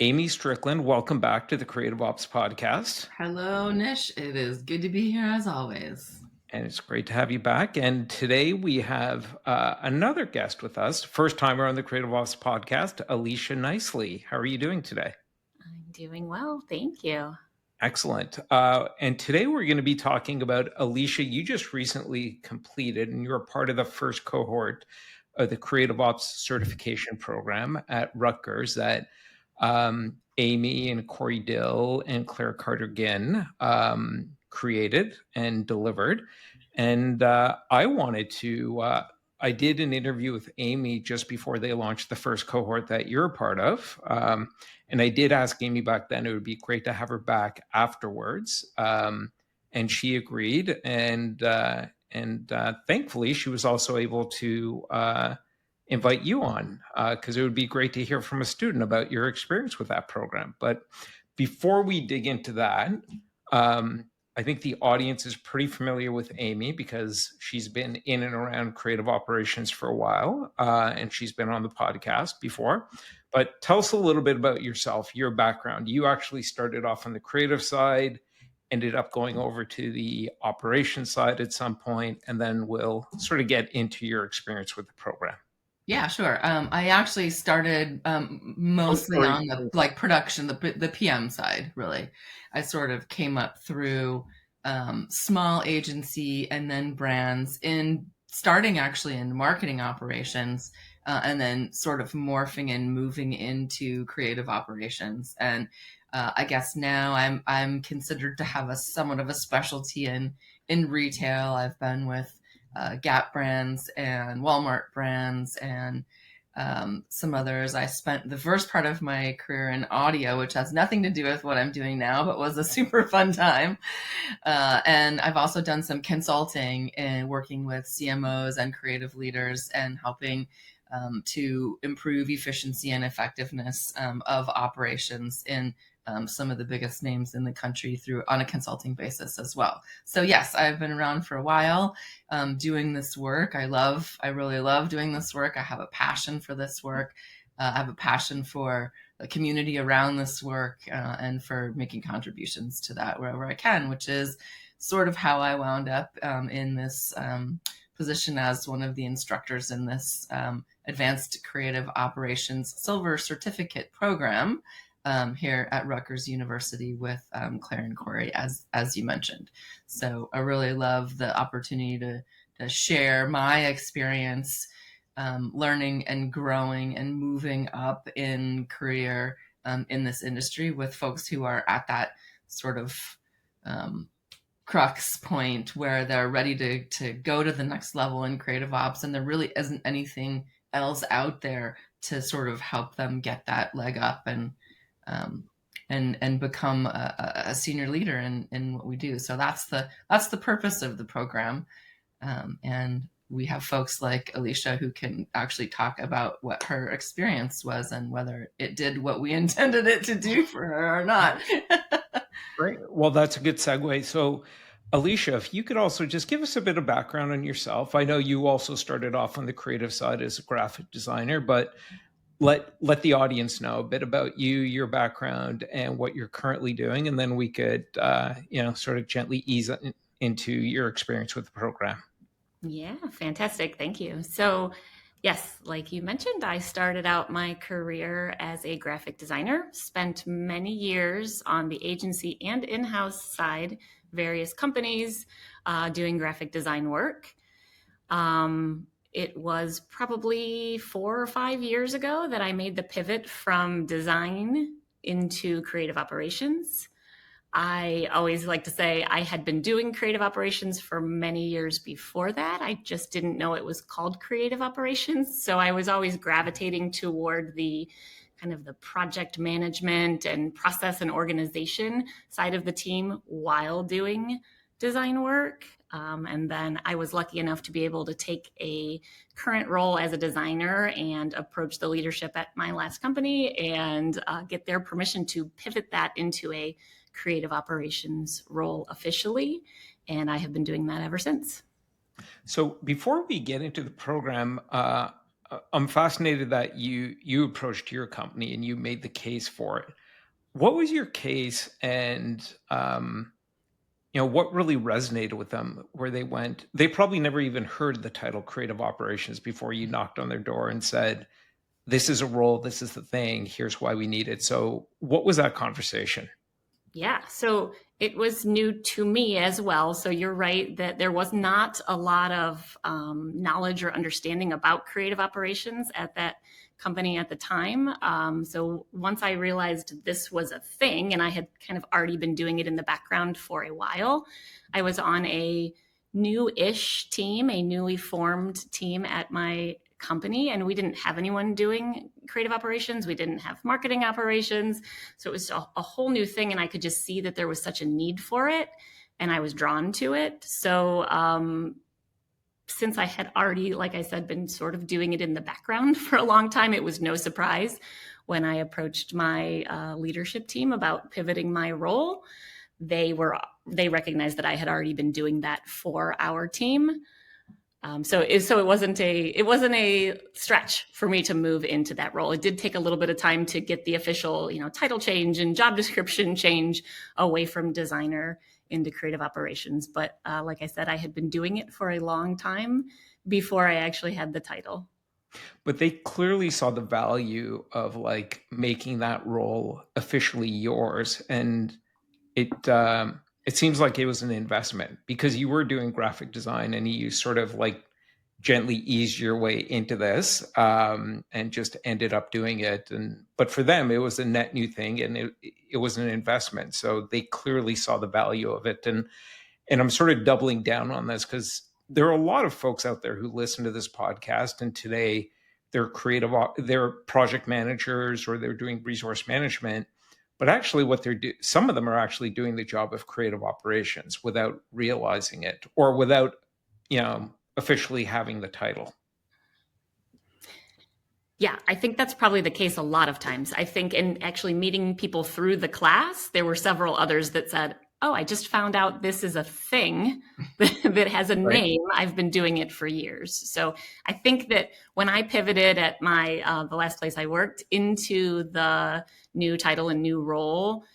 Amy Strickland, welcome back to the Creative Ops Podcast. Hello, Nish. It is good to be here as always. And it's great to have you back. And today we have another guest with us, first timer on the Creative Ops Podcast, Alicia Nicely. How are you doing today? I'm doing well, thank you. Excellent. And today we're going to be talking about Alicia. You just recently completed, and you're a part of the first cohort of the Creative Ops certification program at Rutgers that Amy and Corey Dill and Claire Carter-Ginn created and delivered. And I did an interview with Amy just before they launched the first cohort that you're a part of. And I did ask Amy back then, it would be great to have her back afterwards. And she agreed. And thankfully, she was also able to invite you on because it would be great to hear from a student about your experience with that program. But before we dig into that, I think the audience is pretty familiar with Amy because she's been in and around creative operations for a while, and she's been on the podcast before. But tell us a little bit about yourself, your background. You actually started off on the creative side, ended up going over to the operations side at some point, and then we'll sort of get into your experience with the program. Yeah, sure. I actually started mostly on the production, the PM side, really. I sort of came up through small agency and then brands starting actually in marketing operations, and then sort of morphing and moving into creative operations. And I guess now I'm considered to have somewhat of a specialty in retail. I've been with Gap brands and Walmart brands and some others. I spent the first part of my career in audio, which has nothing to do with what I'm doing now, but was a super fun time. And I've also done some consulting and working with CMOs and creative leaders and helping to improve efficiency and effectiveness of operations in some of the biggest names in the country on a consulting basis as well. So yes, I've been around for a while doing this work. I really love doing this work. I have a passion for this work. I have a passion for the community around this work and for making contributions to that wherever I can, which is sort of how I wound up in this position as one of the instructors in this Advanced Creative Operations Silver Certificate program here at Rutgers University with Claire and Corey, as you mentioned. So I really love the opportunity to share my experience learning and growing and moving up in career in this industry with folks who are at that sort of crux point where they're ready to go to the next level in creative ops, and there really isn't anything else out there to sort of help them get that leg up and become a senior leader in what we do. So that's the purpose of the program. And we have folks like Alicia who can actually talk about what her experience was and whether it did what we intended it to do for her or not. Great. Well, that's a good segue. So, Alicia, if you could also just give us a bit of background on yourself. I know you also started off on the creative side as a graphic designer, but let the audience know a bit about you, your background, and what you're currently doing, and then we could, sort of gently ease into your experience with the program. Yeah, fantastic. Thank you. So, yes, like you mentioned, I started out my career as a graphic designer, spent many years on the agency and in-house side, various companies doing graphic design work. It was probably 4 or 5 years ago that I made the pivot from design into creative operations. I always like to say I had been doing creative operations for many years before that. I just didn't know it was called creative operations. So I was always gravitating toward the kind of the project management and process and organization side of the team while doing design work. And then I was lucky enough to be able to take a current role as a designer and approach the leadership at my last company and get their permission to pivot that into a creative operations role officially. And I have been doing that ever since. So before we get into the program, I'm fascinated that you approached your company and you made the case for it. What was your case, and what really resonated with them? Where they probably never even heard the title creative operations before you knocked on their door and said, "This is a role. This is the thing. Here's why we need it." So, what was that conversation? Yeah, so it was new to me as well. So you're right that there was not a lot of knowledge or understanding about creative operations at that company at the time. So once I realized this was a thing, and I had kind of already been doing it in the background for a while, I was on a new-ish team, a newly formed team at my company, and we didn't have anyone doing creative operations. We didn't have marketing operations. So it was a whole new thing. And I could just see that there was such a need for it. And I was drawn to it. So since I had already, like I said, been sort of doing it in the background for a long time, it was no surprise when I approached my leadership team about pivoting my role. They recognized that I had already been doing that for our team. So it wasn't a stretch for me to move into that role. It did take a little bit of time to get the official, title change and job description change away from designer into creative operations. But like I said, I had been doing it for a long time before I actually had the title. But they clearly saw the value of like making that role officially yours, and it seems like it was an investment because you were doing graphic design and you sort of like gently eased your way into this, and just ended up doing it. But for them, it was a net new thing, and it was an investment. So they clearly saw the value of it. And I'm sort of doubling down on this because there are a lot of folks out there who listen to this podcast, and today they're project managers or they're doing resource management. But actually, some of them are actually doing the job of creative operations without realizing it, or without, officially having the title. Yeah, I think that's probably the case a lot of times. I think in actually meeting people through the class, there were several others that said, "Oh, I just found out this is a thing that has a Right. name. I've been doing it for years." So I think that when I pivoted at the last place I worked into the new title and new role,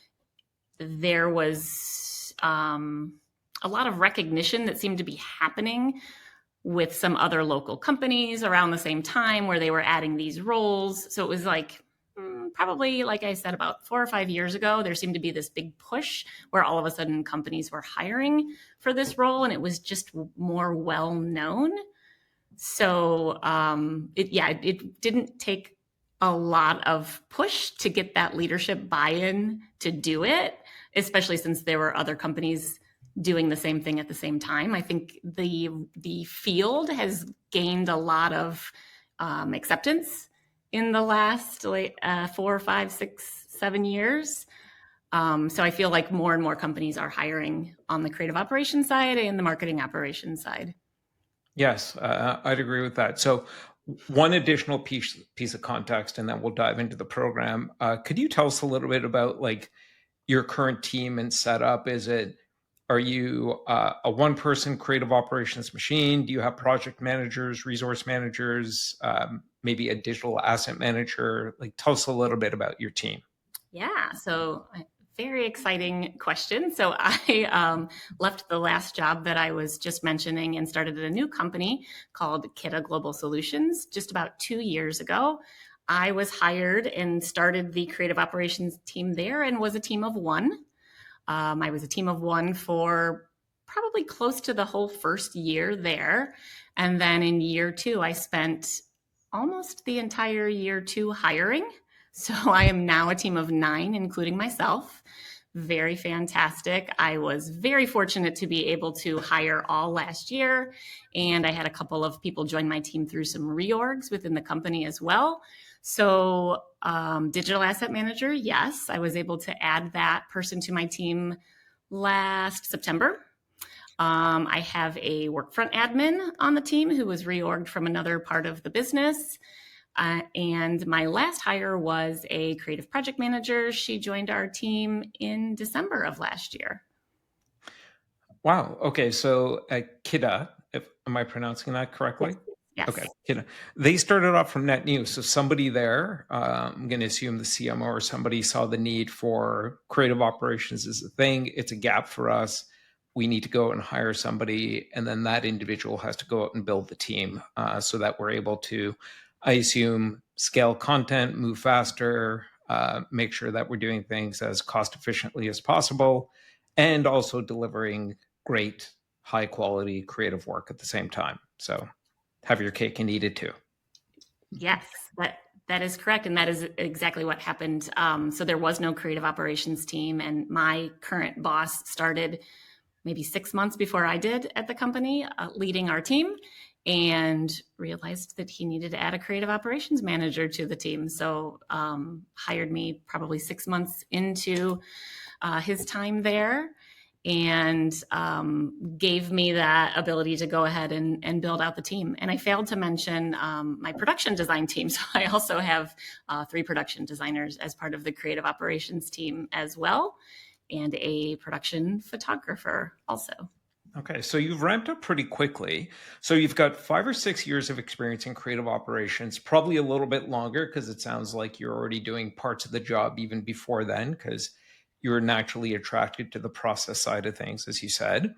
there was a lot of recognition that seemed to be happening with some other local companies around the same time where they were adding these roles. So it was like probably, like I said, about 4 or 5 years ago, there seemed to be this big push where all of a sudden companies were hiring for this role, and it was just more well known. So it didn't take a lot of push to get that leadership buy-in to do it, especially since there were other companies doing the same thing at the same time. I think the field has gained a lot of acceptance in the last 4, 5, 6, 7 years. So I feel like more and more companies are hiring on the creative operations side and the marketing operations side. Yes, I'd agree with that. So, one additional piece of context, and then we'll dive into the program. Could you tell us a little bit about like your current team and setup? Are you a one-person creative operations machine? Do you have project managers, resource managers, maybe a digital asset manager? Like, tell us a little bit about your team. Yeah, so very exciting question. So I left the last job that I was just mentioning and started a new company called Kita Global Solutions just about 2 years ago. I was hired and started the creative operations team there and was a team of one. I was a team of one for probably close to the whole first year there. And then in year 2, I spent almost the entire year 2 hiring. So I am now a team of 9, including myself. Very fantastic. I was very fortunate to be able to hire all last year. And I had a couple of people join my team through some reorgs within the company as well. So digital asset manager, yes, I was able to add that person to my team last September. I have a workfront admin on the team who was reorged from another part of the business. And my last hire was a creative project manager. She joined our team in December of last year. Wow. Okay. So, Kida, am I pronouncing that correctly? Yes. Okay. They started off from net new. So somebody there, I'm going to assume the CMO or somebody saw the need for creative operations as a thing. It's a gap for us. We need to go and hire somebody. And then that individual has to go out and build the team so that we're able to, I assume, scale content, move faster, make sure that we're doing things as cost efficiently as possible, and also delivering great, high quality creative work at the same time. So have your cake and eat it too. Yes, that is correct, and that is exactly what happened. So there was no creative operations team, and my current boss started maybe 6 months before I did at the company, leading our team, and realized that he needed to add a creative operations manager to the team. So hired me probably 6 months into his time there, and gave me that ability to go ahead and build out the team. And I failed to mention my production design team. So I also have 3 production designers as part of the creative operations team as well, and a production photographer also. Okay, so you've ramped up pretty quickly. So you've got 5 or 6 years of experience in creative operations, probably a little bit longer because it sounds like you're already doing parts of the job even before then, because you're naturally attracted to the process side of things, as you said.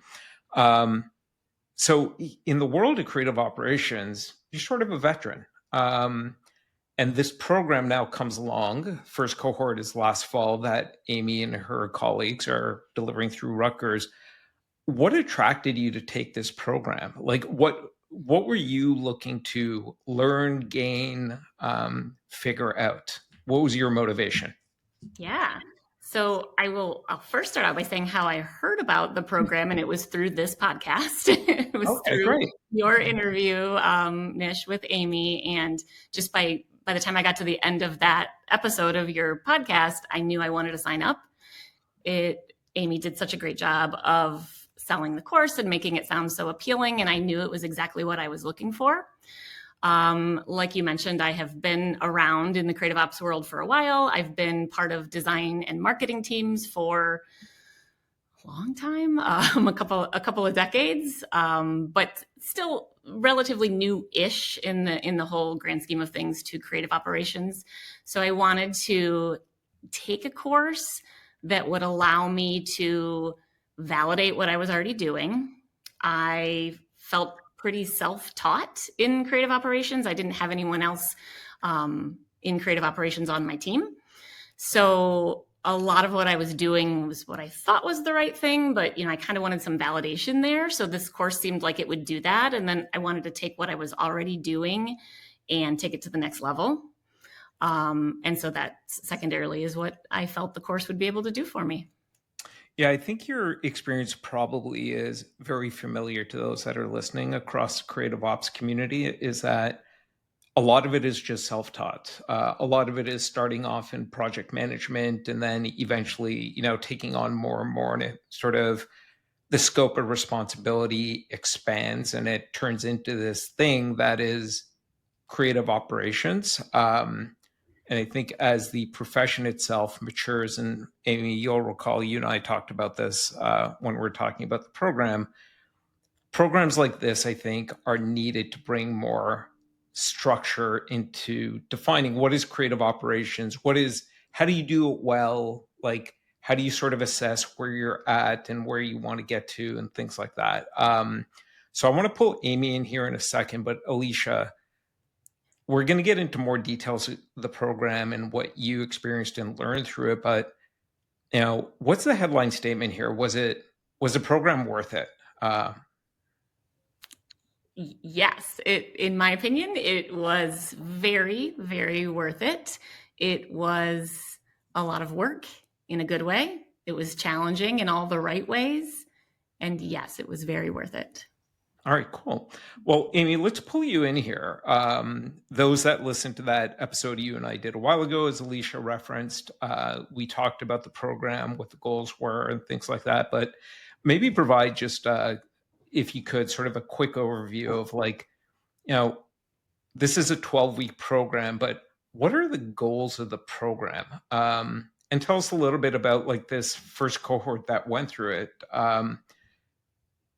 So in the world of creative operations, you're sort of a veteran. And this program now comes along. First cohort is last fall that Amy and her colleagues are delivering through Rutgers. What attracted you to take this program? Like what were you looking to learn, gain, figure out? What was your motivation? Yeah. So I'll first start out by saying how I heard about the program, and it was through this podcast. It was Okay, through great. your interview, Nish, with Amy. And just by the time I got to the end of that episode of your podcast, I knew I wanted to sign up. Amy did such a great job of selling the course and making it sound so appealing. And I knew it was exactly what I was looking for. Like you mentioned, I have been around in the creative ops world for a while. I've been part of design and marketing teams for a long time, a couple of decades, but still relatively new-ish in the whole grand scheme of things to creative operations. So I wanted to take a course that would allow me to validate what I was already doing. I felt pretty self-taught in creative operations. I didn't have anyone else in creative operations on my team. So a lot of what I was doing was what I thought was the right thing, but I kind of wanted some validation there. So this course seemed like it would do that. And then I wanted to take what I was already doing and take it to the next level. And so that secondarily is what I felt the course would be able to do for me. Yeah, I think your experience probably is very familiar to those that are listening across the creative ops community, is that a lot of it is just self-taught. A lot of it is starting off in project management and then eventually, taking on more and more, and it sort of the scope of responsibility expands and it turns into this thing that is creative operations. And I think as the profession itself matures, and Amy, you'll recall you and I talked about this when we were talking about the program. Programs like this, I think, are needed to bring more structure into defining what is creative operations, how do you do it well, like how do you sort of assess where you're at and where you want to get to and things like that. So I want to pull Amy in here in a second, but Alicia, we're going to get into more details of the program and what you experienced and learned through it. But what's the headline statement here? Was the program worth it? Yes, in my opinion, it was very, very worth it. It was a lot of work in a good way. It was challenging in all the right ways. And yes, it was very worth it. All right, cool. Well, Amy, let's pull you in here. Those that listened to that episode you and I did a while ago, as Alicia referenced, we talked about the program, what the goals were, and things like that. But maybe provide just, if you could, sort of a quick overview of this is a 12-week program, but what are the goals of the program? And tell us a little bit about this first cohort that went through it.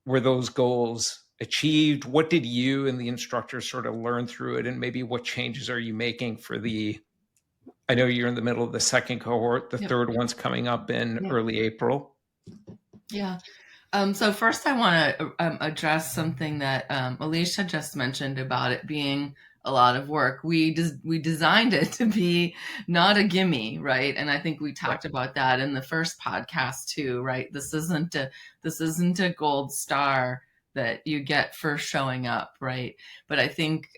Were those goals achieved? What did you and the instructors sort of learn through it? And maybe what changes are you making for I know you're in the middle of the second cohort, the third one's coming up in early April. Yeah. So first I want to address something that Alicia just mentioned about it being a lot of work. We designed it to be not a gimme, right? And I think we talked about that in the first podcast too, right? This isn't a gold star that you get for showing up, right? But I think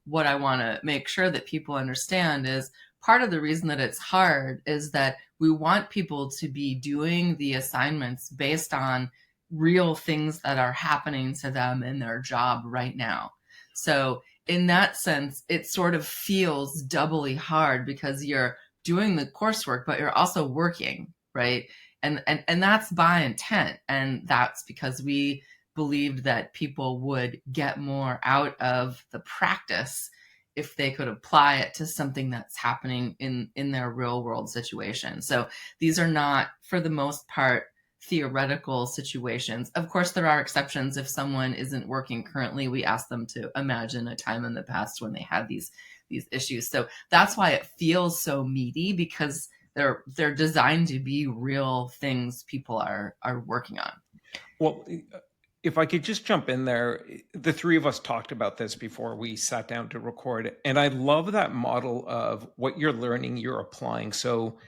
what I want to make sure that people understand is part of the reason that it's hard is that we want people to be doing the assignments based on real things that are happening to them in their job right now. So in that sense, it sort of feels doubly hard because you're doing the coursework, but you're also working, right? And that's by intent. And that's because we believed that people would get more out of the practice if they could apply it to something that's happening in their real world situation. So these are not, for the most part, theoretical situations. Of course, there are exceptions. If someone isn't working currently, we ask them to imagine a time in the past when they had these issues. So that's why it feels so meaty, because they're designed to be real things people are working on. Well, if I could just jump in there, the three of us talked about this before we sat down to record, and I love that model of what you're learning, you're applying. So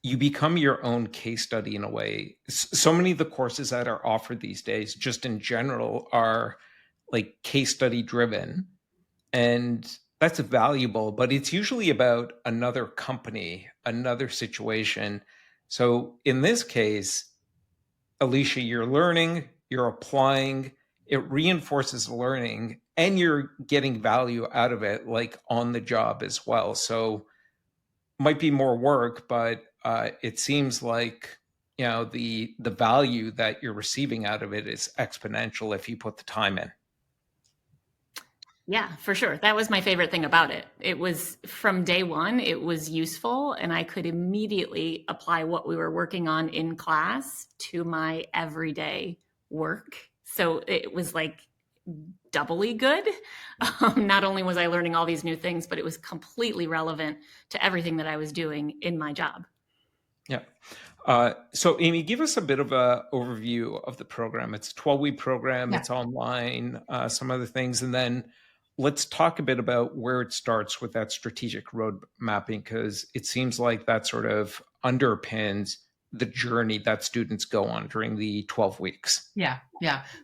you become your own case study in a way. So many of the courses that are offered these days, just in general, are like case study driven. And that's valuable, but it's usually about another company, another situation. So in this case, Alicia, you're learning, you're applying, it reinforces learning, and you're getting value out of it, like on the job as well. So might be more work, but it seems like the value that you're receiving out of it is exponential if you put the time in. Yeah, for sure. That was my favorite thing about it. It was from day one, it was useful, and I could immediately apply what we were working on in class to my everyday work. So it was like doubly good. Not only was I learning all these new things, but it was completely relevant to everything that I was doing in my job. Yeah. So Amy, give us a bit of an overview of the program. It's a 12-week program. It's online, some other things. And then let's talk a bit about where it starts with that strategic road mapping, because it seems like that sort of underpins the journey that students go on during the 12 weeks. Yeah.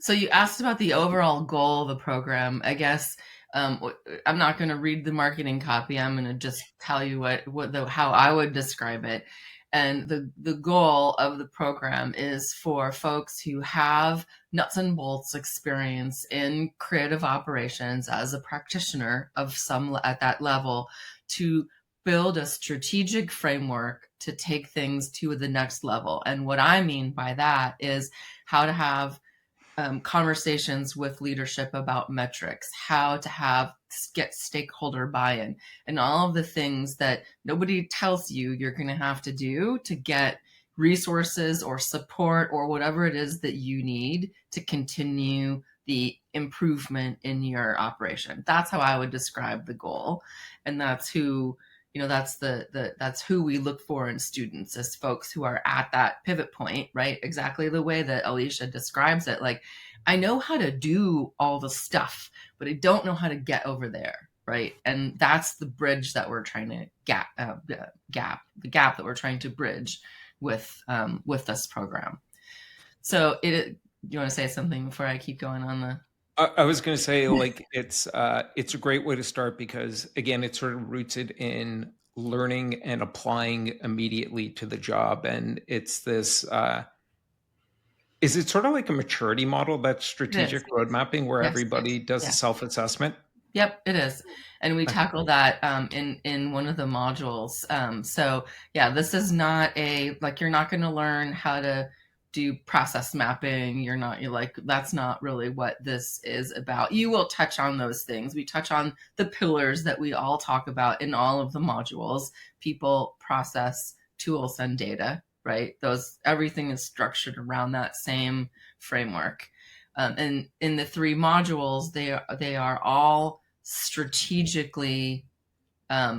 So you asked about the overall goal of the program. I guess I'm not going to read the marketing copy. I'm going to just tell you how I would describe it. And the goal of the program is for folks who have nuts and bolts experience in creative operations as a practitioner of some at that level to build a strategic framework to take things to the next level. And what I mean by that is how to have conversations with leadership about metrics, how to get stakeholder buy-in, and all of the things that nobody tells you you're going to have to do to get resources or support or whatever it is that you need to continue the improvement in your operation. That's how I would describe the goal. And that's who, that's who we look for in students, as folks who are at that pivot point, right? Exactly the way that Alicia describes it. Like, I know how to do all the stuff, but I don't know how to get over there, right? And that's the bridge that we're trying to the gap that we're trying to bridge with this program. So you want to say something before I keep going on the? I was going to say, like, it's a great way to start because, again, it's sort of rooted in learning and applying immediately to the job. And it's this, is it sort of like a maturity model, that strategic road mapping where everybody does a self-assessment? Yep, it is. And we tackle that in one of the modules. So yeah, this is not you're not going to learn how to do process mapping. That's not really what this is about. You will touch on those things. We touch on the pillars that we all talk about in all of the modules: people, process, tools, and data, right? Everything is structured around that same framework. And in the 3 modules, they are all strategically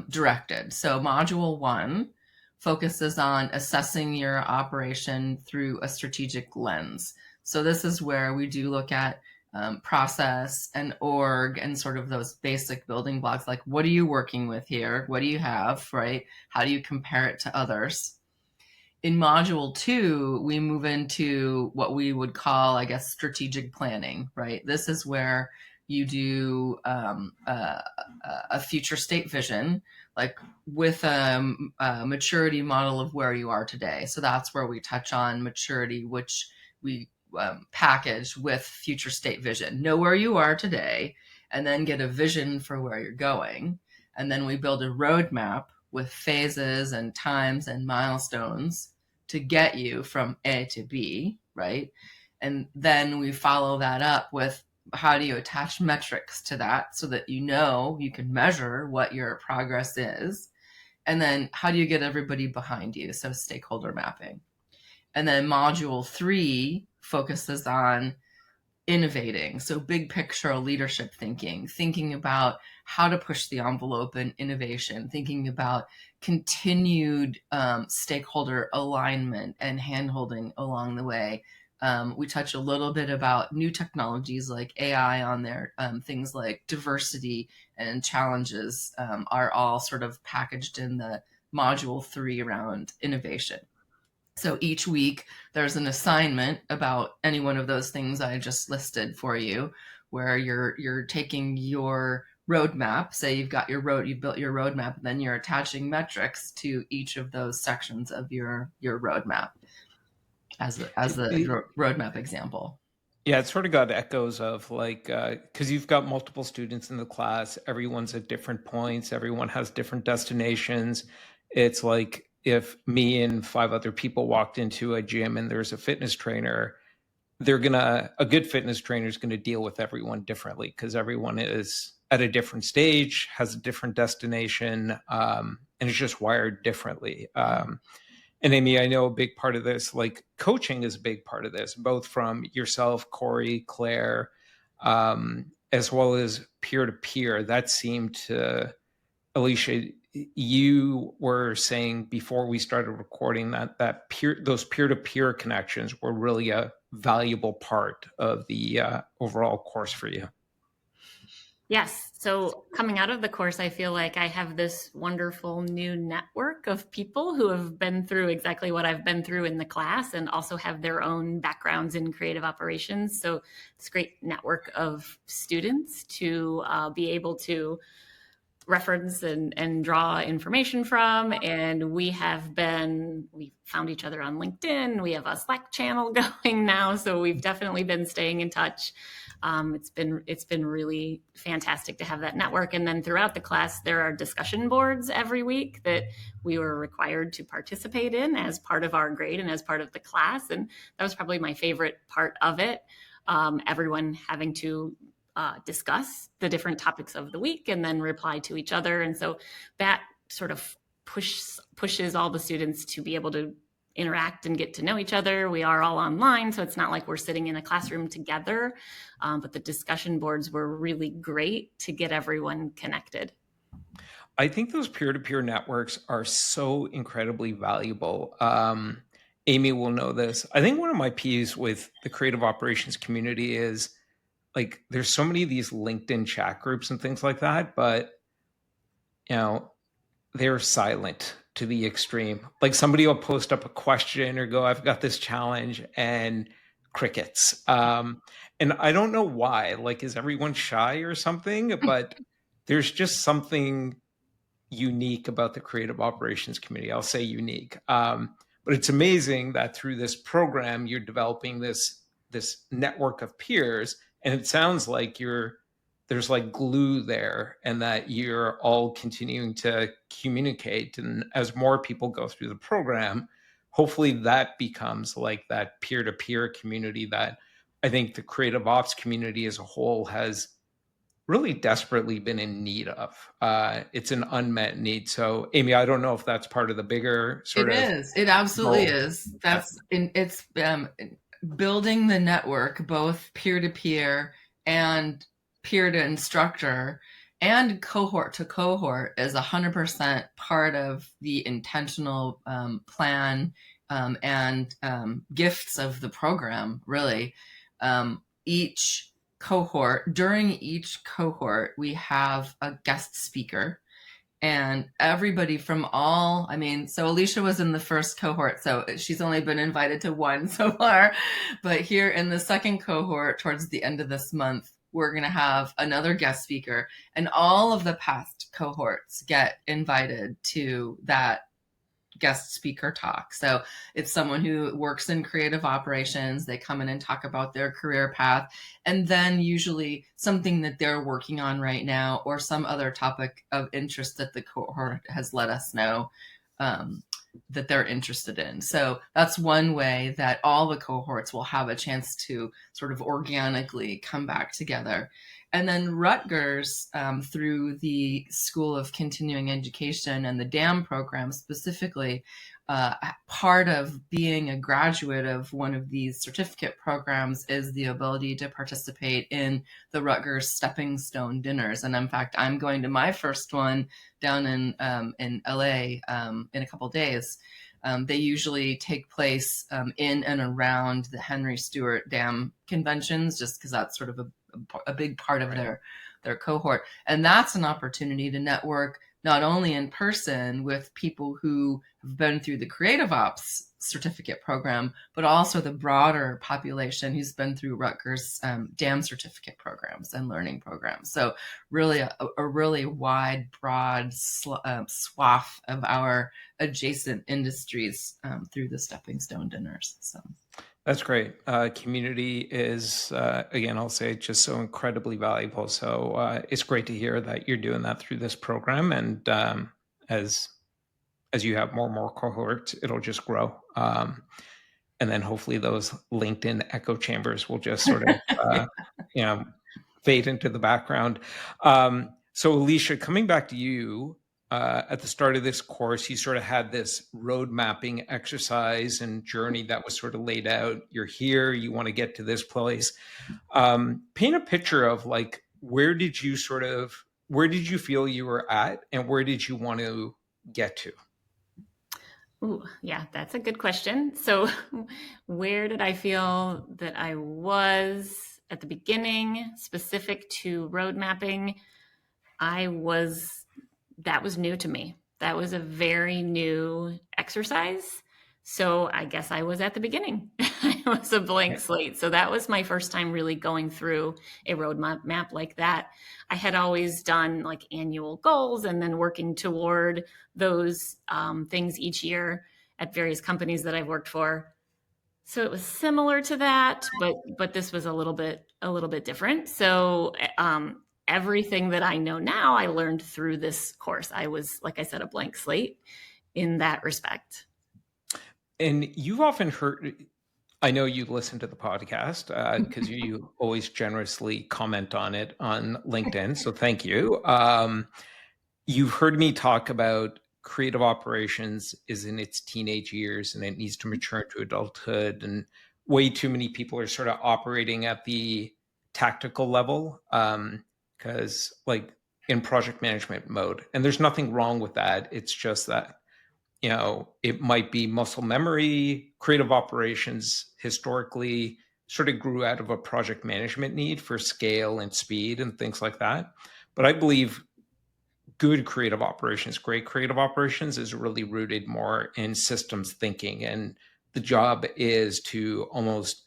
directed. So module 1 focuses on assessing your operation through a strategic lens. So this is where we do look at process and org and sort of those basic building blocks, like what are you working with here? What do you have, right? How do you compare it to others? In module 2, we move into what we would call, I guess, strategic planning, right? This is where you do a future state vision, like with a maturity model of where you are today. So that's where we touch on maturity, which we package with future state vision. Know where you are today, and then get a vision for where you're going. And then we build a roadmap with phases and times and milestones to get you from A to B, right? And then we follow that up with how do you attach metrics to that so that you know you can measure what your progress is. And then how do you get everybody behind you? So stakeholder mapping. And then module 3 focuses on innovating. So big picture leadership thinking about how to push the envelope in innovation, thinking about continued stakeholder alignment and handholding along the way. We touch a little bit about new technologies like AI on there. Things like diversity and challenges are all sort of packaged in the module 3 around innovation. So each week there's an assignment about any one of those things I just listed for you, where you're taking your roadmap. Say you've built your roadmap, and then you're attaching metrics to each of those sections of your roadmap as the roadmap example. Yeah, it sort of got echoes of like, because you've got multiple students in the class, everyone's at different points, everyone has different destinations. It's like if me and 5 other people walked into a gym and there's a fitness trainer, a good fitness trainer is going to deal with everyone differently because everyone is at a different stage, has a different destination, and it's just wired differently. And Amy, I know a big part of this, like coaching is a big part of this, both from yourself, Corey, Claire, as well as peer-to-peer. That seemed to, Alicia, you were saying before we started recording that those peer-to-peer connections were really a valuable part of the overall course for you. Yes. So coming out of the course, I feel like I have this wonderful new network of people who have been through exactly what I've been through in the class and also have their own backgrounds in creative operations. So it's a great network of students to be able to reference and draw information from. And we found each other on LinkedIn. We have a Slack channel going now. So we've definitely been staying in touch. It's been really fantastic to have that network. And then throughout the class, there are discussion boards every week that we were required to participate in as part of our grade and as part of the class. And that was probably my favorite part of it. Everyone having to discuss the different topics of the week and then reply to each other. And so that sort of pushes all the students to be able to interact and get to know each other. We are all online, so it's not like we're sitting in a classroom together, but the discussion boards were really great to get everyone connected. I think those peer-to-peer networks are so incredibly valuable. Amy will know this. I think one of my peeves with the creative operations community is like there's so many of these LinkedIn chat groups and things like that, but they're silent to the extreme. Like somebody will post up a question or go, I've got this challenge, and crickets. And I don't know why. Like, is everyone shy or something? But there's just something unique about the creative operations community. I'll say unique. But it's amazing that through this program, you're developing this network of peers. And it sounds like there's like glue there, and that you're all continuing to communicate. And as more people go through the program, hopefully that becomes like that peer-to-peer community that I think the creative ops community as a whole has really desperately been in need of. It's an unmet need. So Amy, I don't know if that's part of the bigger sort of. It is. It absolutely is. building the network, both peer-to-peer and peer-to-instructor and cohort to cohort, is 100% part of the intentional plan and gifts of the program, really. During each cohort, we have a guest speaker. And everybody from so Alicia was in the first cohort, so she's only been invited to one so far. But here in the second cohort, towards the end of this month, we're going to have another guest speaker. And all of the past cohorts get invited to that guest speaker talk. So it's someone who works in creative operations. They come in and talk about their career path, and then usually something that they're working on right now or some other topic of interest that the cohort has let us know that they're interested in. So that's one way that all the cohorts will have a chance to sort of organically come back together. And then Rutgers, through the School of Continuing Education and the DAM program specifically, part of being a graduate of one of these certificate programs is the ability to participate in the Rutgers Stepping Stone dinners. And in fact, I'm going to my first one down in LA in a couple of days. They usually take place in and around the Henry Stewart Dam conventions, just because that's sort of a big part of their cohort. And that's an opportunity to network not only in person with people who have been through the Creative Ops certificate program, but also the broader population who's been through Rutgers DAM certificate programs and learning programs. So really a really wide, broad swath of our adjacent industries through the Stepping Stone dinners. So that's great. Community is, again, I'll say, just so incredibly valuable. So it's great to hear that you're doing that through this program. And as you have more and more cohorts, it'll just grow. And then hopefully those LinkedIn echo chambers will just sort of, fade into the background. So Alicia, coming back to you, at the start of this course, you sort of had this road mapping exercise and journey that was sort of laid out. You're here, you want to get to this place. Paint a picture of like, where did you feel you were at and where did you want to get to? Ooh, yeah, that's a good question. So where did I feel that I was at the beginning, specific to road mapping? That was new to me. That was a very new exercise. So I guess I was at the beginning. It was a blank slate. So that was my first time really going through a roadmap like that. I had always done like annual goals and then working toward those things each year at various companies that I've worked for. So it was similar to that, but this was a little bit different. So everything that I know now, I learned through this course. I was, like I said, a blank slate in that respect. And you've often heard, I know you listen to the podcast because you always generously comment on it on LinkedIn. So thank you. You've heard me talk about creative operations is in its teenage years and it needs to mature into adulthood. And way too many people are sort of operating at the tactical level because like in project management mode. And there's nothing wrong with that. It's just that it might be muscle memory. Creative operations historically sort of grew out of a project management need for scale and speed and things like that. But I believe good creative operations, great creative operations is really rooted more in systems thinking. And the job is to almost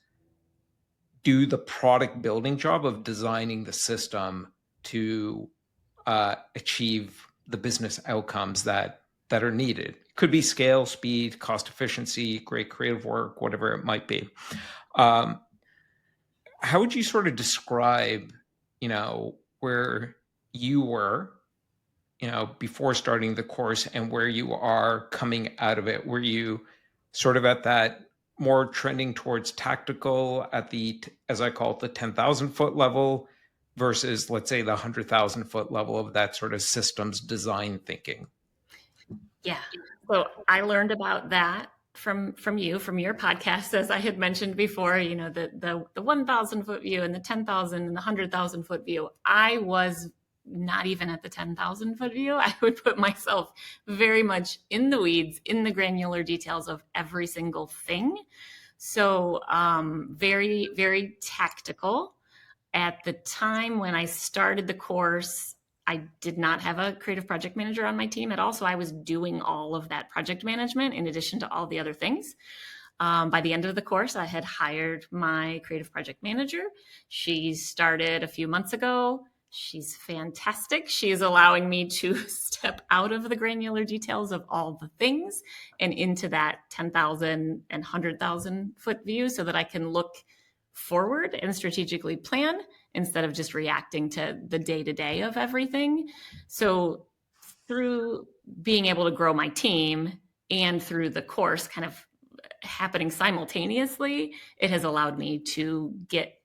do the product building job of designing the system to achieve the business outcomes that are needed. It could be scale, speed, cost efficiency, great creative work, whatever it might be. How would you sort of describe, where you were, before starting the course and where you are coming out of it? Were you sort of at that more trending towards tactical at the, as I call it, the 10,000 foot level versus, let's say, the 100,000 foot level of that sort of systems design thinking? Yeah. So I learned about that from your podcast, as I had mentioned before, the 1,000 foot view and the 10,000 and the 100,000 foot view. I was not even at the 10,000 foot view. I would put myself very much in the weeds, in the granular details of every single thing. So very, very tactical. At the time when I started the course, I did not have a creative project manager on my team at all. So I was doing all of that project management in addition to all the other things. By the end of the course, I had hired my creative project manager. She started a few months ago. She's fantastic. She is allowing me to step out of the granular details of all the things and into that 10,000 and 100,000 foot view so that I can look forward and strategically plan instead of just reacting to the day-to-day of everything. So through being able to grow my team and through the course kind of happening simultaneously, it has allowed me to get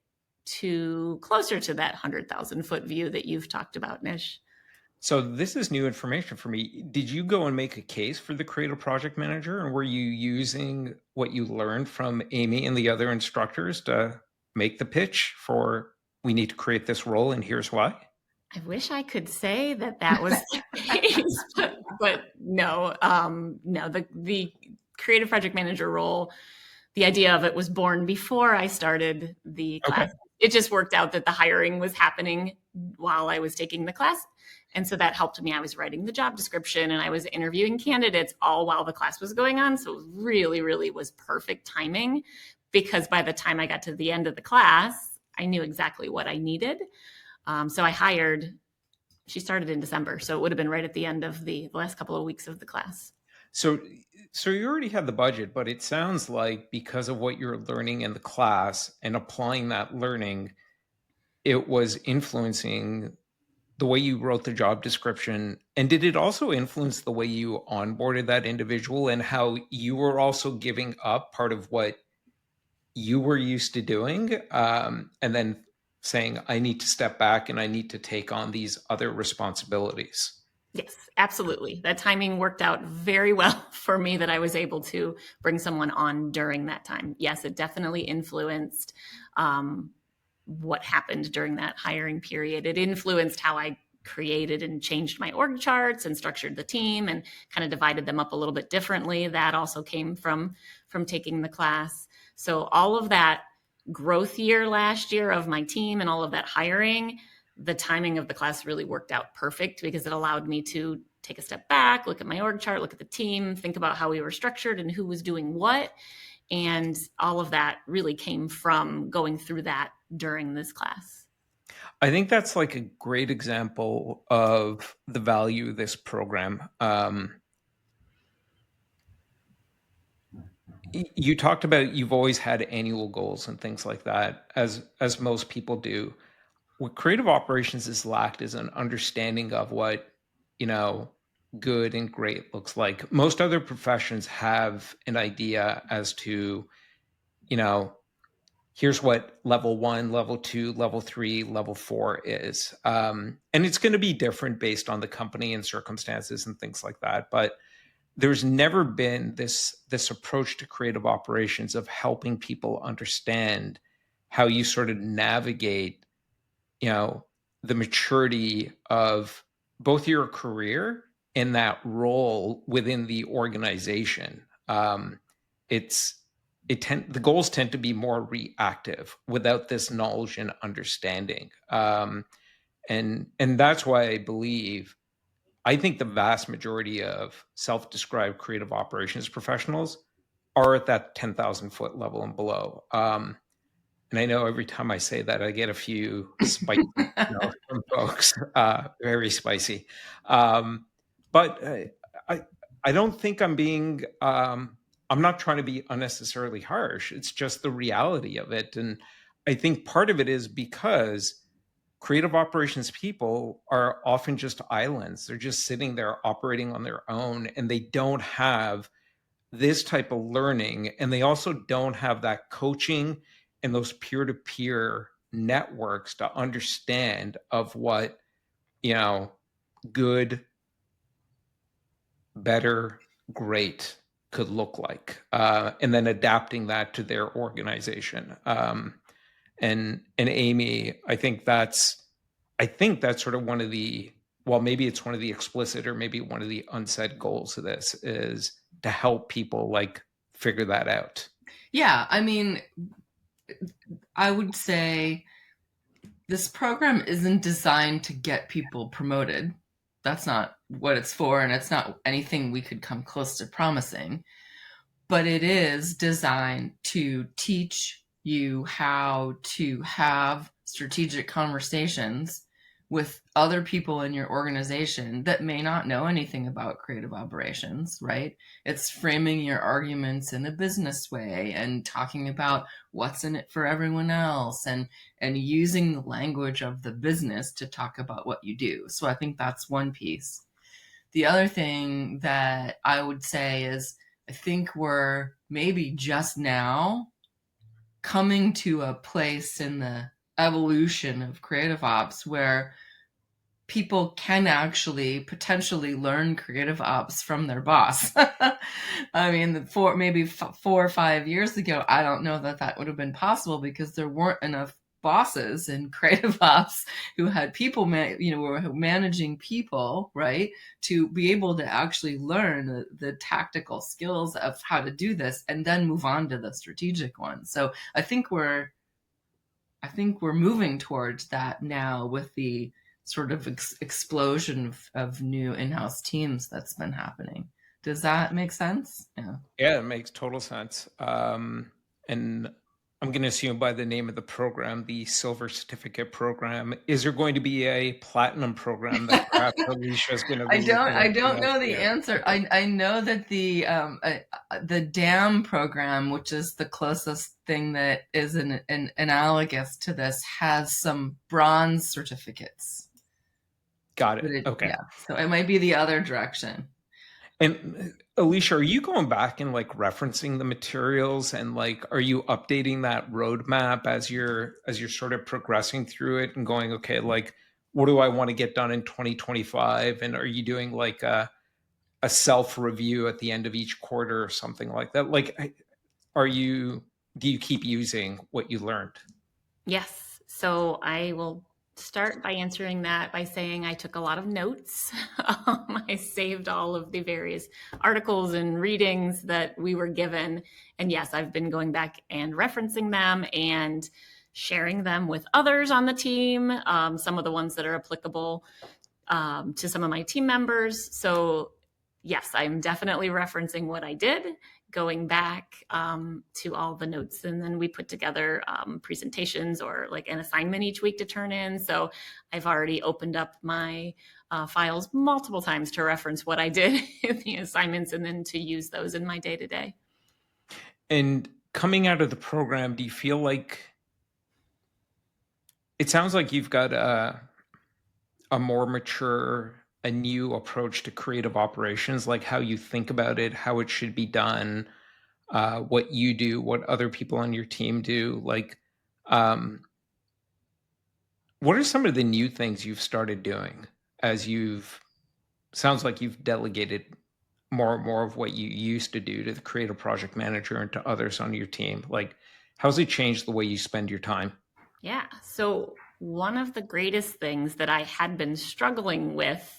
to closer to that 100,000 foot view that you've talked about, Nish. So this is new information for me. Did you go and make a case for the creative project manager, and were you using what you learned from Amy and the other instructors to make the pitch for, we need to create this role and here's why? I wish I could say that was the case, but no, no. The creative project manager role, the idea of it was born before I started the class. Okay. It just worked out that the hiring was happening while I was taking the class. And so that helped me. I was writing the job description and I was interviewing candidates all while the class was going on. So it really, really was perfect timing, because by the time I got to the end of the class, I knew exactly what I needed. So I hired, she started in December. So it would have been right at the end of the last couple of weeks of the class. So you already had the budget, but it sounds like because of what you're learning in the class and applying that learning, it was influencing the way you wrote the job description. And did it also influence the way you onboarded that individual and how you were also giving up part of what you were used to doing, and then saying, I need to step back and I need to take on these other responsibilities? Yes, absolutely. That timing worked out very well for me, that I was able to bring someone on during that time. Yes, it definitely influenced what happened during that hiring period. It influenced how I created and changed my org charts and structured the team and kind of divided them up a little bit differently. That also came from taking the class. So all of that growth year last year of my team and all of that hiring, the timing of the class really worked out perfect because it allowed me to take a step back, look at my org chart, look at the team, think about how we were structured and who was doing what. And all of that really came from going through that during this class. I think that's like a great example of the value of this program. You talked about you've always had annual goals and things like that, as most people do. What creative operations is lacked is an understanding of what, good and great looks like. Most other professions have an idea as to, here's what level 1, level 2, level 3, level 4 is. And it's going to be different based on the company and circumstances and things like that. But there's never been this approach to creative operations of helping people understand how you sort of navigate, the maturity of both your career and that role within the organization. The goals tend to be more reactive without this knowledge and understanding. And that's why I think the vast majority of self-described creative operations professionals are at that 10,000 foot level and below. And I know every time I say that, I get a few spicy from folks, very spicy. But I don't think I'm being, I'm not trying to be unnecessarily harsh. It's just the reality of it. And I think part of it is because creative operations people are often just islands. They're just sitting there operating on their own, and they don't have this type of learning. And they also don't have that coaching and those peer-to-peer networks to understand of what, good, better, great could look like, and then adapting that to their organization. And Amy, I think that's sort of one of the, well, maybe it's one of the explicit or maybe one of the unsaid goals of this is to help people like figure that out. Yeah, I mean, I would say this program isn't designed to get people promoted. That's not what it's for, and it's not anything we could come close to promising. But it is designed to teach you how to have strategic conversations with other people in your organization that may not know anything about creative operations, right? It's framing your arguments in a business way and talking about what's in it for everyone else, and using the language of the business to talk about what you do. So I think that's one piece. The other thing that I would say is I think we're maybe just now coming to a place in the evolution of creative ops where people can actually potentially learn creative ops from their boss. I mean, maybe 4 or 5 years ago, I don't know that would have been possible because there weren't enough bosses in creative ops who had people, were managing people, right, to be able to actually learn the tactical skills of how to do this and then move on to the strategic ones. So I think we're moving towards that now with the sort of explosion of new in-house teams that's been happening. Does that make sense? Yeah, it makes total sense. And I'm going to assume by the name of the program, the Silver Certificate Program, is there going to be a Platinum program that perhaps Alicia is going to I really get don't into know next the year? answer. I know that the DAM program, which is the closest thing that is an analogous to this, has some bronze certificates. Got it. Okay. Yeah, so it might be the other direction. And Alicia, are you going back and like referencing the materials and like are you updating that roadmap as you're sort of progressing through it and going, okay, like what do I want to get done in 2025? And are you doing like a self-review at the end of each quarter or something like that? Like do you keep using what you learned? Yes. So I will start by answering that by saying I took a lot of notes. I saved all of the various articles and readings that we were given. And yes, I've been going back and referencing them and sharing them with others on the team, some of the ones that are applicable to some of my team members. So yes, I'm definitely referencing what I did, going back to all the notes. And then we put together presentations or like an assignment each week to turn in. So I've already opened up my files multiple times to reference what I did in the assignments and then to use those in my day-to-day. And coming out of the program, do you feel like it sounds like you've got a more mature, a new approach to creative operations, like how you think about it, how it should be done, what you do, what other people on your team do. Like, what are some of the new things you've started doing as sounds like you've delegated more and more of what you used to do to the creative project manager and to others on your team? Like, how's it changed the way you spend your time? Yeah. So one of the greatest things that I had been struggling with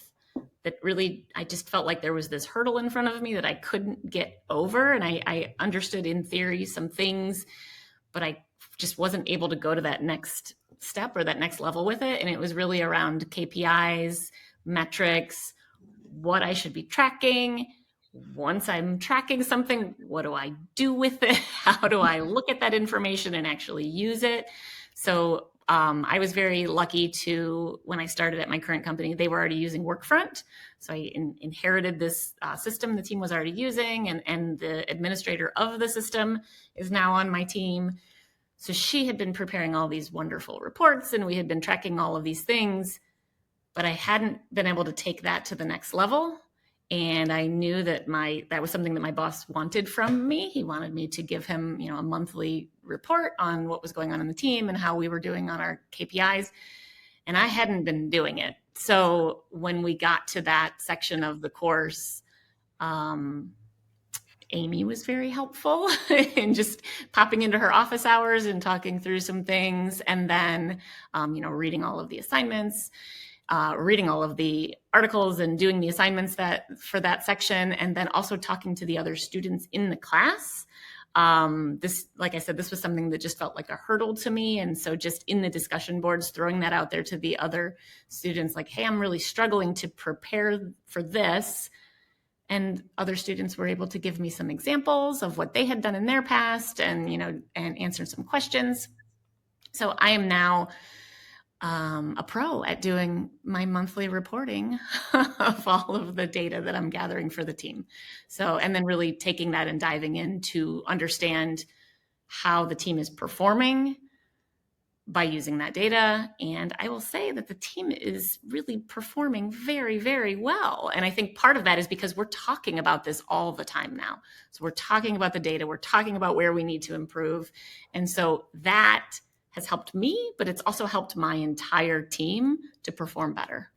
that really, I just felt like there was this hurdle in front of me that I couldn't get over. And I understood in theory some things, but I just wasn't able to go to that next step or that next level with it. And it was really around KPIs, metrics, what I should be tracking. Once I'm tracking something, what do I do with it? How do I look at that information and actually use it? So I was very lucky when I started at my current company, they were already using Workfront. So I inherited this system the team was already using, and the administrator of the system is now on my team. So she had been preparing all these wonderful reports and we had been tracking all of these things, but I hadn't been able to take that to the next level. And I knew that that was something that my boss wanted from me. He wanted me to give him, a monthly report on what was going on in the team and how we were doing on our KPIs. And I hadn't been doing it. So when we got to that section of the course, Amy was very helpful in just popping into her office hours and talking through some things, and then, reading all of the assignments, reading all of the articles and doing the assignments for that section, and then also talking to the other students in the class. Like I said, this was something that just felt like a hurdle to me. And so just in the discussion boards, throwing that out there to the other students, like, hey, I'm really struggling to prepare for this. And other students were able to give me some examples of what they had done in their past and answer some questions. So I am now a pro at doing my monthly reporting of all of the data that I'm gathering for the team. So, and then really taking that and diving in to understand how the team is performing by using that data. And I will say that the team is really performing very, very well. And I think part of that is because we're talking about this all the time now. So we're talking about the data, we're talking about where we need to improve. And so that has helped me, but it's also helped my entire team to perform better.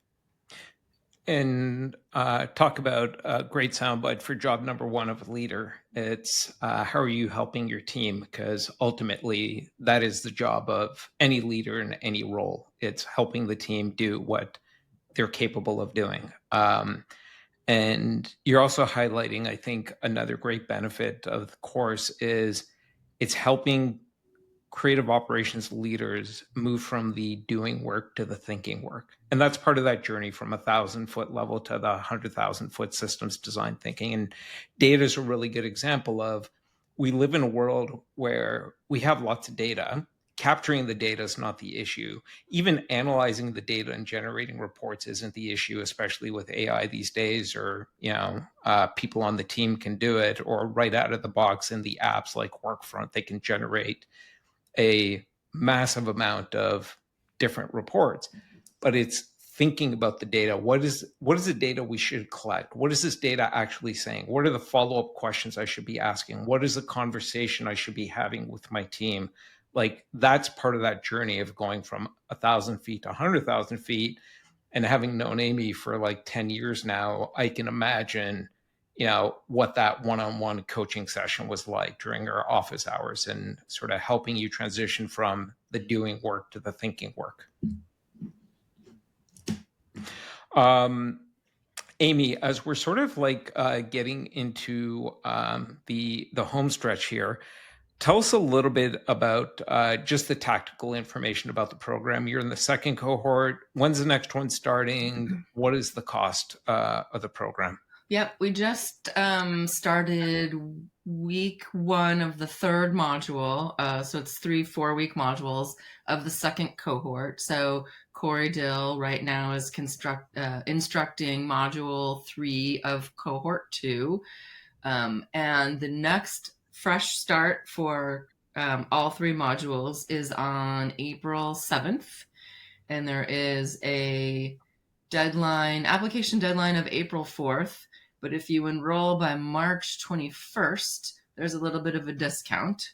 And talk about a great soundbite for job number one of a leader. It's how are you helping your team? Because ultimately, that is the job of any leader in any role. It's helping the team do what they're capable of doing. And you're also highlighting, I think, another great benefit of the course is it's helping creative operations leaders move from the doing work to the thinking work. And that's part of that journey from 1,000-foot level to the 100,000-foot systems design thinking. And data is a really good example of, we live in a world where we have lots of data. Capturing the data is not the issue. Even analyzing the data and generating reports isn't the issue, especially with AI these days, or people on the team can do it, or right out of the box in the apps like Workfront, they can generate a massive amount of different reports. But it's thinking about the data. What is the data we should collect? What is this data actually saying? What are the follow-up questions I should be asking? What is the conversation I should be having with my team? Like, that's part of that journey of going from 1,000 feet to 100,000 feet. And having known Amy for like 10 years now, I can imagine what that one-on-one coaching session was like during our office hours, and sort of helping you transition from the doing work to the thinking work. Amy, as we're sort of like getting into the home stretch here, tell us a little bit about just the tactical information about the program. You're in the second cohort. When's the next one starting? What is the cost of the program? Yep, we just started week one of the third module. So it's 3 4-week modules of the second cohort. So Corey Dill right now is instructing module 3 of cohort 2. And the next fresh start for all 3 modules is on April 7th. And there is a application deadline of April 4th. But if you enroll by March 21st, there's a little bit of a discount.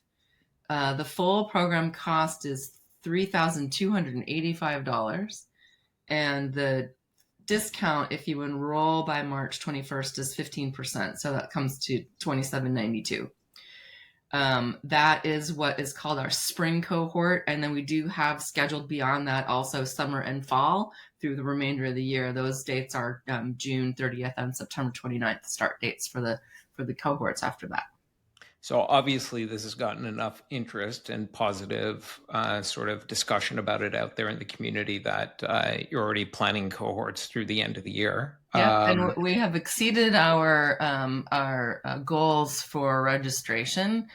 The full program cost is $3,285. And the discount, if you enroll by March 21st, is 15%. So that comes to $27.92. That is what is called our spring cohort. And then we do have scheduled beyond that also summer and fall through the remainder of the year. Those dates are June 30th and September 29th start dates for the cohorts after that. So obviously this has gotten enough interest and positive sort of discussion about it out there in the community that you're already planning cohorts through the end of the year. Yeah, and we have exceeded our goals for registration,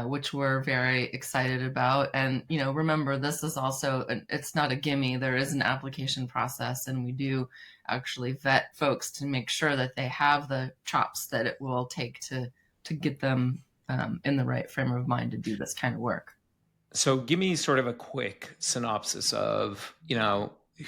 which we're very excited about. And remember, this is also it's not a gimme. There is an application process, and we do actually vet folks to make sure that they have the chops that it will take to get them in the right frame of mind to do this kind of work. So give me sort of a quick synopsis of,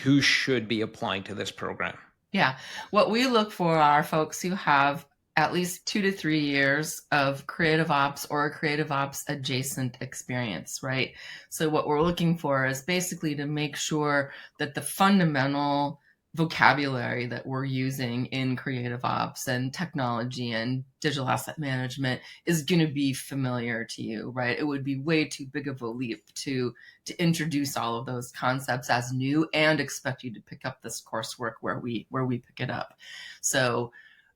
who should be applying to this program. Yeah. What we look for are folks who have at least 2 to 3 years of creative ops or creative ops adjacent experience, right? So what we're looking for is basically to make sure that the fundamental vocabulary that we're using in creative ops and technology and digital asset management is going to be familiar to you, right? It would be way too big of a leap to introduce all of those concepts as new and expect you to pick up this coursework where we pick it up. So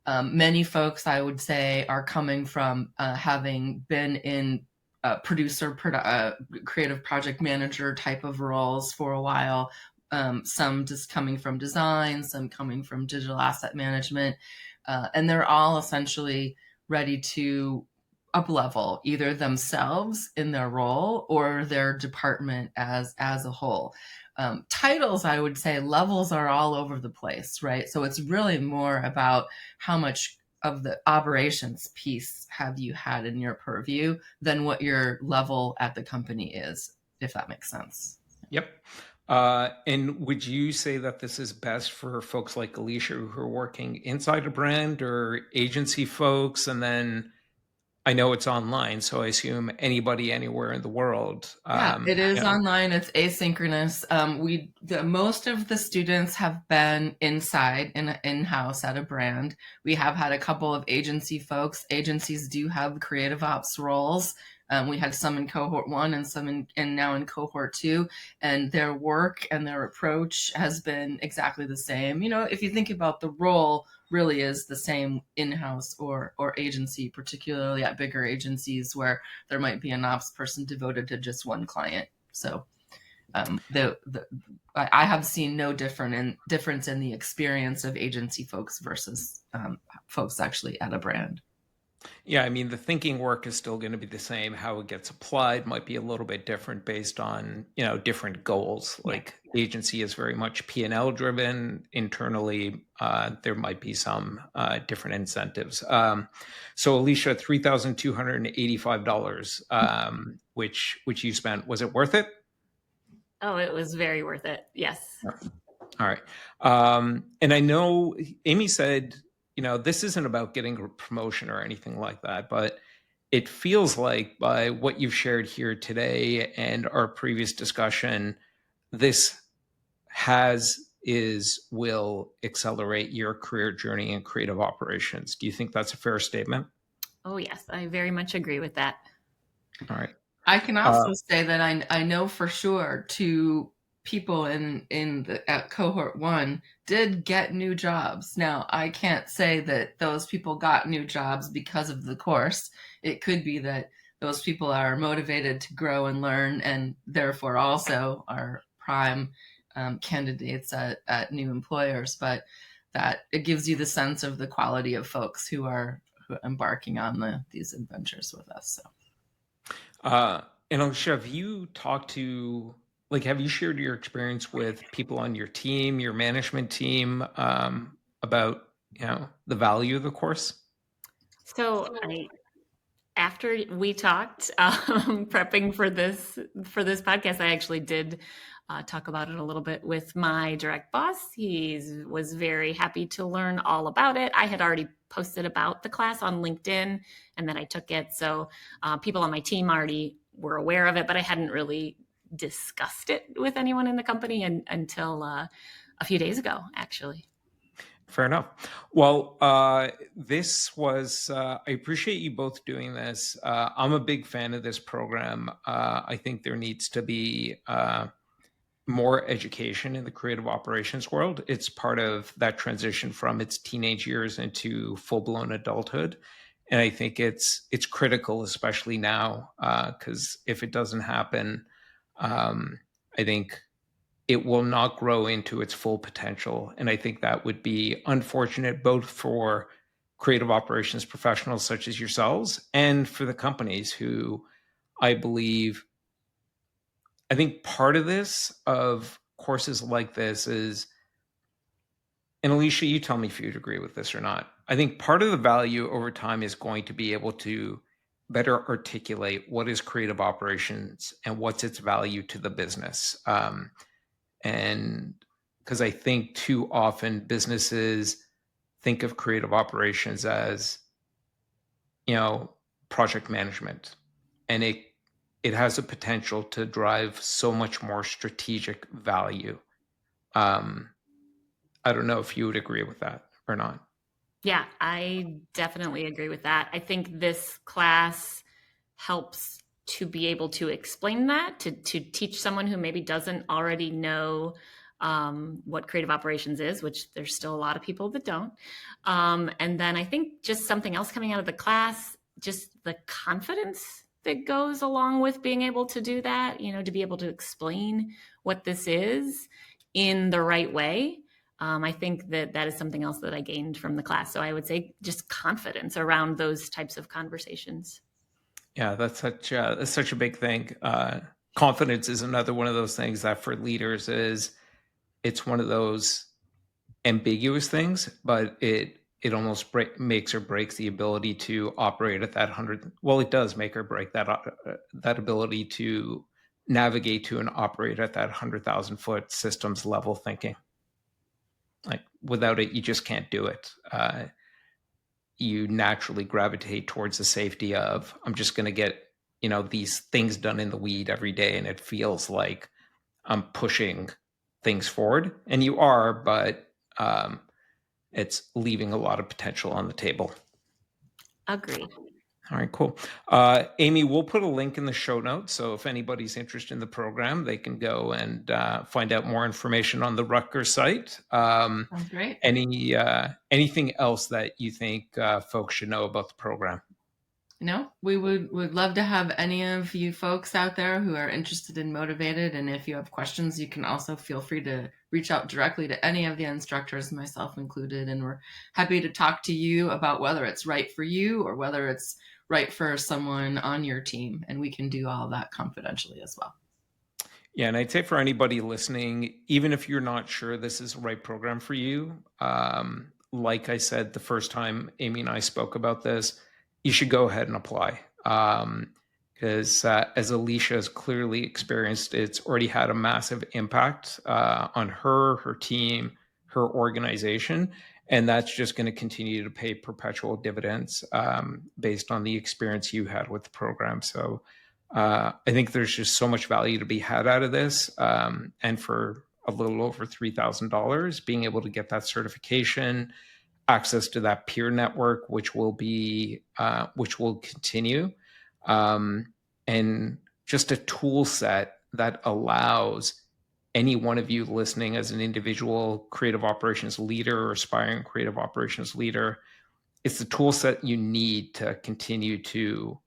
many folks, I would say, are coming from having been in creative project manager type of roles for a while. Some just coming from design, some coming from digital asset management, and they're all essentially ready to up level either themselves in their role or their department as a whole. Titles, I would say, levels are all over the place, right? So it's really more about how much of the operations piece have you had in your purview than what your level at the company is, if that makes sense. Yep. And would you say that this is best for folks like Alicia who are working inside a brand, or agency folks? And then I know it's online, so I assume anybody anywhere in the world. Yeah, it is online. It's asynchronous. Most of the students have been inside in-house at a brand. We have had a couple of agency folks. Agencies do have creative ops roles. We had some in cohort 1 and some now in cohort 2, and their work and their approach has been exactly the same. If you think about the role, really is the same in-house or agency, particularly at bigger agencies where there might be an ops person devoted to just one client. So I have seen no difference in the experience of agency folks versus folks actually at a brand. Yeah, I mean, the thinking work is still going to be the same. How it gets applied might be a little bit different based on, different goals. Like agency is very much P&L driven. Internally, there might be some different incentives. So Alicia, $3,285, which you spent, was it worth it? Oh, it was very worth it. Yes. All right. And I know Amy said, this isn't about getting a promotion or anything like that, but it feels like by what you've shared here today and our previous discussion, this will accelerate your career journey in creative operations. Do you think that's a fair statement? Oh, yes. I very much agree with that. All right. I can also say that I know for sure two people at cohort 1 did get new jobs. Now, I can't say that those people got new jobs because of the course. It could be that those people are motivated to grow and learn, and therefore also are prime candidates at new employers. But that it gives you the sense of the quality of folks who are embarking on these adventures with us. So. And Alicia, have you shared your experience with people on your team, your management team, about, the value of the course? So after we talked, prepping for this podcast, I actually did talk about it a little bit with my direct boss. He was very happy to learn all about it. I had already posted about the class on LinkedIn, and then I took it. So people on my team already were aware of it, but I hadn't really discussed it with anyone in the company until a few days ago, actually. Fair enough. Well, this was, I appreciate you both doing this. I'm a big fan of this program. I think there needs to be more education in the creative operations world. It's part of that transition from its teenage years into full-blown adulthood. And I think it's critical, especially now, because if it doesn't happen, I think it will not grow into its full potential. And I think that would be unfortunate both for creative operations professionals such as yourselves and for the companies who I think part of this, of courses like this is, and Alicia, you tell me if you'd agree with this or not. I think part of the value over time is going to be able to better articulate what is creative operations and what's its value to the business. And because I think too often businesses think of creative operations as, project management, and it has a potential to drive so much more strategic value. I don't know if you would agree with that or not. Yeah, I definitely agree with that. I think this class helps to be able to explain that, to teach someone who maybe doesn't already know what creative operations is, which there's still a lot of people that don't. And then I think just something else coming out of the class, just the confidence that goes along with being able to do that, to be able to explain what this is in the right way. I think that is something else that I gained from the class. So I would say just confidence around those types of conversations. Yeah, that's such a big thing. Confidence is another one of those things that for leaders it's one of those ambiguous things, but it almost makes or breaks the ability to operate at that 100. Well, it does make or break that ability to navigate to and operate at that 100,000-foot systems level thinking. Like without it, you just can't do it. You naturally gravitate towards the safety of, I'm just going to get these things done in the weed every day, and it feels like I'm pushing things forward, and you are, but it's leaving a lot of potential on the table. Agree. All right, cool. Amy, we'll put a link in the show notes. So if anybody's interested in the program, they can go and find out more information on the Rutgers site. Sounds great. Anything else that you think folks should know about the program? No, we would love to have any of you folks out there who are interested and motivated. And if you have questions, you can also feel free to reach out directly to any of the instructors, myself included. And we're happy to talk to you about whether it's right for you or whether it's right for someone on your team. And we can do all of that confidentially as well. Yeah, and I'd say for anybody listening, even if you're not sure this is the right program for you, like I said the first time Amy and I spoke about this, you should go ahead and apply. Because as Alicia has clearly experienced, it's already had a massive impact on her team, her organization, and that's just going to continue to pay perpetual dividends based on the experience you had with the program. So I think there's just so much value to be had out of this. And for a little over $3,000, being able to get that certification, access to that peer network, which will continue, and just a tool set that allows any one of you listening as an individual creative operations leader or aspiring creative operations leader. It's the tool set you need to continue to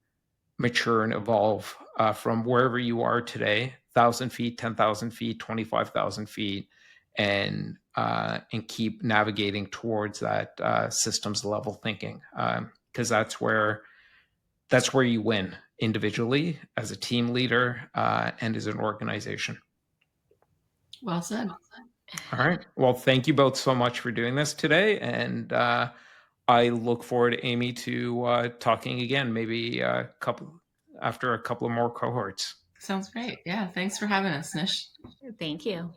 mature and evolve from wherever you are today, 1,000 feet, 10,000 feet, 25,000 feet, and keep navigating towards that systems level thinking, because that's where you win individually, as a team leader, and as an organization. Well said. All right. Well, thank you both so much for doing this today, and I look forward, Amy, to talking again, maybe after a couple of more cohorts. Sounds great. Yeah. Thanks for having us, Nish. Thank you.